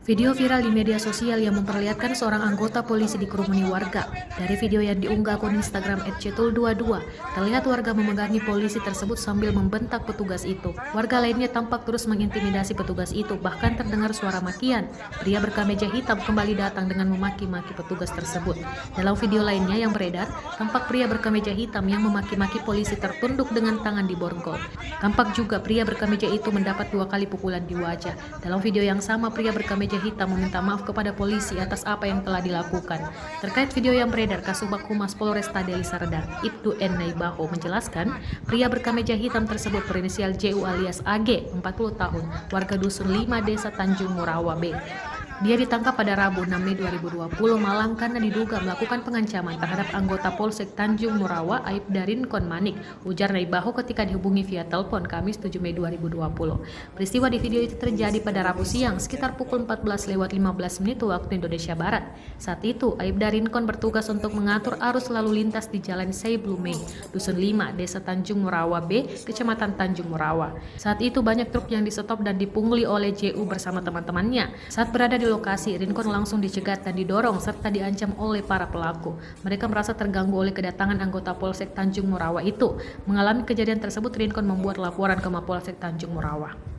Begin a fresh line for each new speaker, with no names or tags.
Video viral di media sosial yang memperlihatkan seorang anggota polisi dikerumuni warga. Dari video yang diunggah akun Instagram @cetul22, terlihat warga memegangi polisi tersebut sambil membentak petugas itu. Warga lainnya tampak terus mengintimidasi petugas itu, bahkan terdengar suara makian. Pria berkemeja hitam kembali datang dengan memaki-maki petugas tersebut. Dalam video lainnya yang beredar, tampak pria berkemeja hitam yang memaki-maki polisi tertunduk dengan tangan di borgol. Tampak juga pria berkemeja itu mendapat 2 kali pukulan di wajah. Dalam video yang sama, pria berkemeja hitam meminta maaf kepada polisi atas apa yang telah dilakukan. Terkait video yang beredar, Kasubag Humas Polresta Deli Serdang, Ibtu N. Naibaho menjelaskan, pria berkemeja hitam tersebut berinisial JU alias AG, 40 tahun, warga Dusun 5 Desa Tanjung Morawa B. Dia ditangkap pada Rabu 6 Mei 2020 malam karena diduga melakukan pengancaman terhadap anggota Polsek Tanjung Morawa Aibda Rincon Manik, ujar Naibaho ketika dihubungi via telepon Kamis 7 Mei 2020. Peristiwa di video itu terjadi pada Rabu siang sekitar pukul 14.15 waktu Indonesia Barat. Saat itu, Aibda Rincon bertugas untuk mengatur arus lalu lintas di Jalan Seiblume, Dusun 5, Desa Tanjung Morawa B, Kecamatan Tanjung Morawa. Saat itu banyak truk yang disetop dan dipungli oleh JU bersama teman-temannya. Saat berada di lokasi, Rincon langsung dicegat dan didorong serta diancam oleh para pelaku. Mereka merasa terganggu oleh kedatangan anggota Polsek Tanjung Morawa itu. Mengalami kejadian tersebut, Rincon membuat laporan ke Mapolsek Tanjung Morawa.